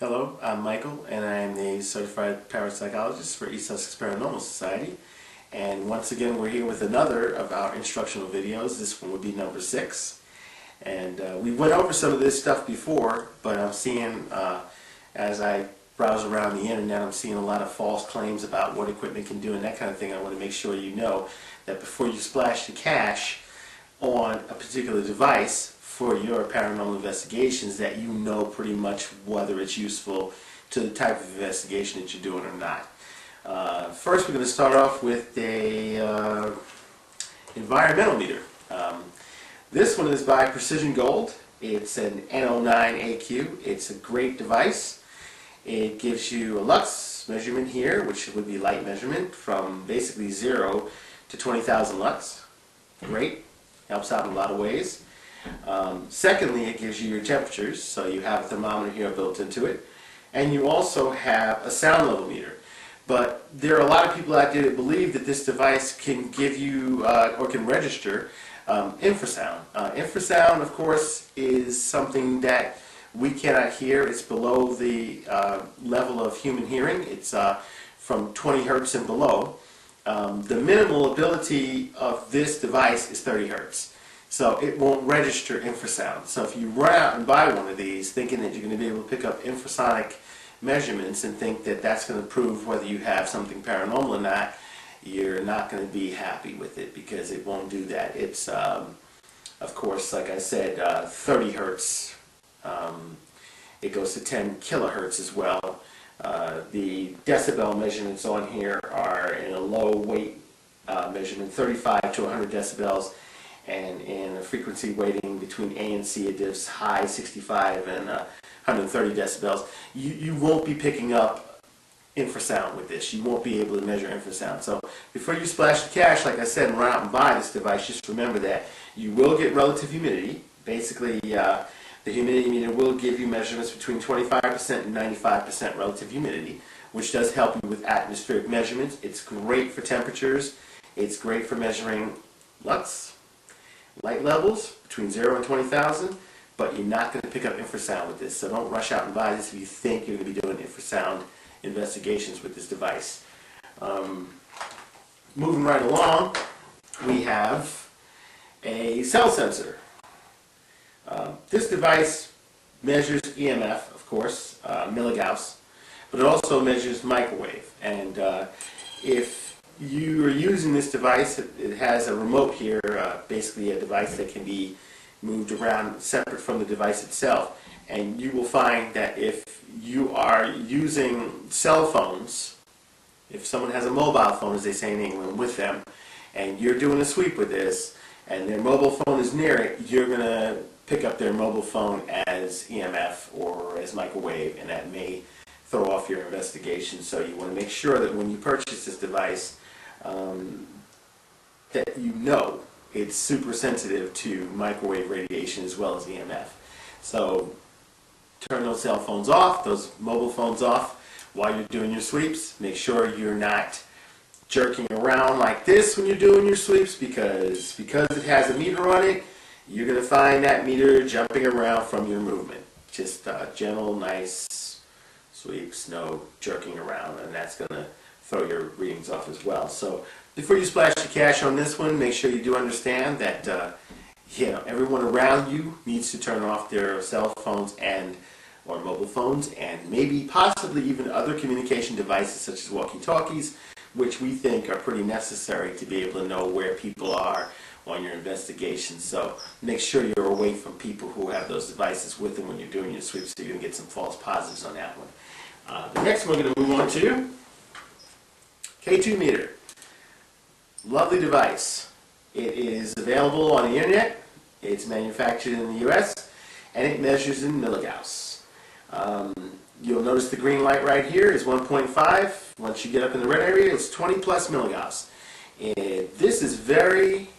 Hello, I'm Michael, and I am the certified parapsychologist for East Sussex Paranormal Society. And once again, we're here with another of our instructional videos. This one would be number 6. And we went over some of this stuff before, but I'm seeing, as I browse around the internet, I'm seeing a lot of false claims about what equipment can do and that kind of thing. I want to make sure you know that before you splash the cash on a particular device for your paranormal investigations, that you know pretty much whether it's useful to the type of investigation that you're doing or not. First, we're going to start off with a environmental meter. This one is by Precision Gold. It's an N09AQ. It's a great device. It gives you a lux measurement here, which would be light measurement from basically 0 to 20,000 lux. Great. Helps out in a lot of ways. Secondly, it gives you your temperatures, so you have a thermometer here built into it, and you also have a sound level meter. But there are a lot of people out there that believe that this device can give you or can register infrasound. Infrasound, of course, is something that we cannot hear. It's below the level of human hearing. It's from 20 hertz and below. The minimal ability of this device is 30 hertz. So it won't register infrasound. So if you run out and buy one of these thinking that you're going to be able to pick up infrasonic measurements and think that that's going to prove whether you have something paranormal or not, you're not going to be happy with it, because it won't do that. It's, of course, like I said, 30 hertz. It goes to 10 kilohertz as well. The decibel measurements on here are in a low weight measurement, 35 to 100 decibels. And in a frequency weighting between A and C, it gives high 65 and 130 decibels. You won't be picking up infrasound with this. You won't be able to measure infrasound. So before you splash the cash, like I said, and run out and buy this device, just remember that you will get relative humidity. Basically, the humidity meter will give you measurements between 25% and 95% relative humidity, which does help you with atmospheric measurements. It's great for temperatures. It's great for measuring lux, light levels between 0 and 20,000, but you're not going to pick up infrasound with this. So don't rush out and buy this if you think you're going to be doing infrasound investigations with this device. Moving right along, we have a cell sensor. This device measures EMF, of course, milligauss, but it also measures microwave. And if you are using this device, it has a remote here, basically a device that can be moved around separate from the device itself. And you will find that if you are using cell phones, if someone has a mobile phone, as they say in England, with them, and you're doing a sweep with this, and their mobile phone is near it, you're going to pick up their mobile phone as EMF or as microwave, and that may throw off your investigation. So you want to make sure that when you purchase this device, that you know it's super sensitive to microwave radiation as well as EMF. So turn those cell phones off, those mobile phones off while you're doing your sweeps. Make sure you're not jerking around like this when you're doing your sweeps, because it has a meter on it, you're going to find that meter jumping around from your movement. Just gentle, nice sweeps, no jerking around, and that's going to throw your readings off as well. So before you splash the cash on this one, make sure you do understand that everyone around you needs to turn off their cell phones or mobile phones, and maybe possibly even other communication devices such as walkie-talkies, which we think are pretty necessary to be able to know where people are on your investigation. So make sure you're away from people who have those devices with them when you're doing your sweeps, so you're going to get some false positives on that one. The next one we're going to move on to K2 meter. Lovely device. It is available on the internet. It's manufactured in the US, and it measures in milligauss. You'll notice the green light right here is 1.5. Once you get up in the red area, it's 20 plus milligauss. And this is very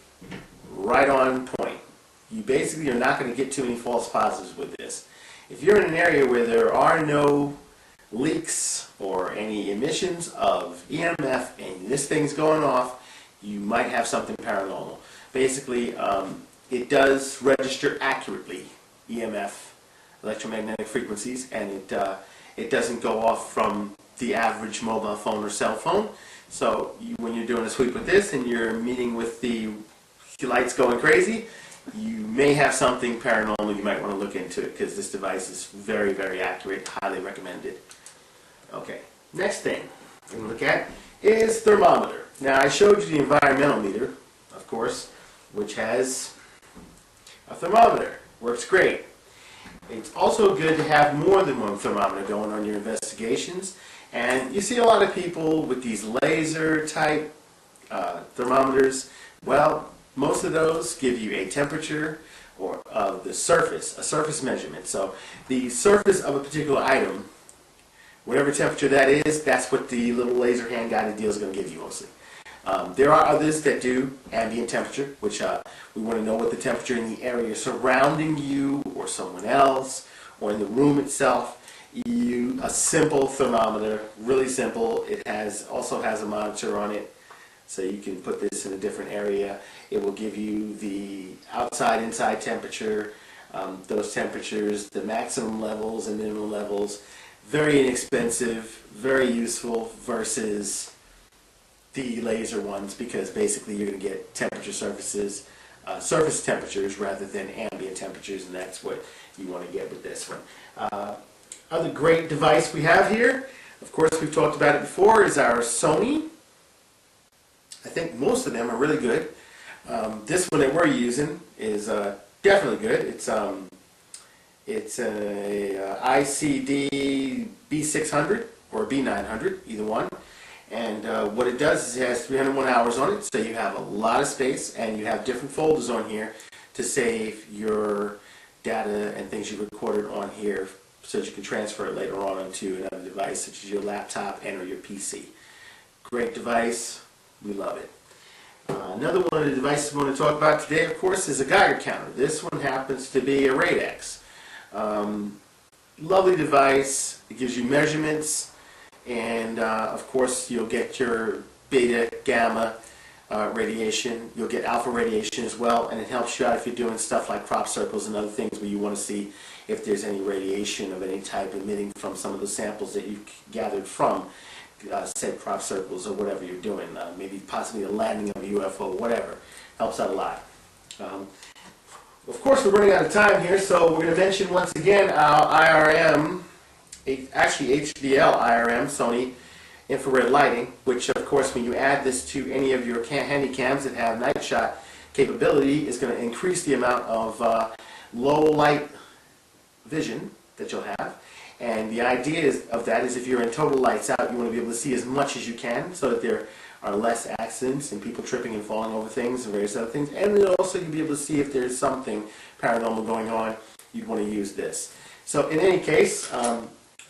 right on point. You basically are not going to get too many false positives with this. If you're in an area where there are no leaks or any emissions of EMF and this thing's going off, you might have something paranormal. Basically, it does register accurately EMF, electromagnetic frequencies, and It doesn't go off from the average mobile phone or cell phone. So when you're doing a sweep with this and you're meeting with the lights going crazy, you may have something paranormal. You might want to look into it because this device is very, very accurate. Highly recommended. Okay, next thing we're going to look at is thermometer. Now I showed you the environmental meter, of course, which has a thermometer. Works great. It's also good to have more than one thermometer going on your investigations. And you see a lot of people with these laser type thermometers. Well, most of those give you a temperature or of the surface, a surface measurement. So the surface of a particular item, whatever temperature that is, that's what the little laser hand guided deal is going to give you mostly. There are others that do ambient temperature, which we want to know what the temperature in the area surrounding you or someone else or in the room itself. A simple thermometer, really simple. It also has a monitor on it, so you can put this in a different area. It will give you the outside, inside temperature, those temperatures, the maximum levels and minimum levels. Very inexpensive, very useful versus the laser ones, because basically you're going to get temperature surfaces, surface temperatures rather than ambient temperatures, and that's what you want to get with this one. Other great device we have here, of course we've talked about it before, is our Sony. I think most of them are really good. This one that we're using is definitely good. It's a ICD B600 or B900, either one. And what it does is it has 301 hours on it, so you have a lot of space, and you have different folders on here to save your data and things you recorded on here, so that you can transfer it later on onto another device, such as your laptop and or your PC. Great device. We love it. Another one of the devices we want to talk about today, of course, is a Geiger counter. This one happens to be a Radex. Lovely device. It gives you measurements, and of course you'll get your beta, gamma radiation. You'll get alpha radiation as well, and it helps you out if you're doing stuff like crop circles and other things where you want to see if there's any radiation of any type emitting from some of the samples that you gathered from said crop circles or whatever you're doing. Maybe possibly the landing of a UFO, whatever. Helps out a lot. Of course, we're running out of time here, so we're going to mention once again our IRM, actually HDL IRM, Sony infrared lighting, which of course when you add this to any of your handy cams that have night shot capability is going to increase the amount of low light vision that you'll have. And the idea of that is if you're in total lights out, you want to be able to see as much as you can so that there are less accidents and people tripping and falling over things and various other things. And then also you'll be able to see if there's something paranormal going on. You'd want to use this. So in any case,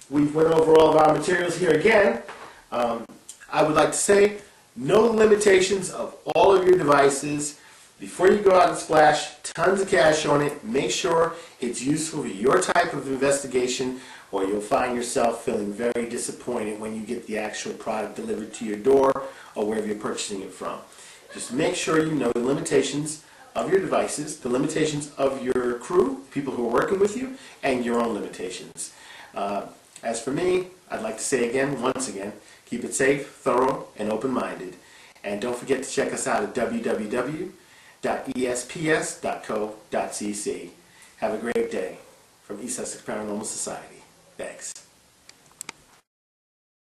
we've went over all of our materials here again. I would like to say, know the limitations of all of your devices. Before you go out and splash tons of cash on it, make sure it's useful for your type of investigation, or you'll find yourself feeling very disappointed when you get the actual product delivered to your door or wherever you're purchasing it from. Just make sure you know the limitations of your devices, the limitations of your crew, people who are working with you, and your own limitations. As for me, I'd like to say again, once again, keep it safe, thorough, and open-minded. And don't forget to check us out at www.esps.co.cc. Have a great day from East Sussex Paranormal Society. Thanks.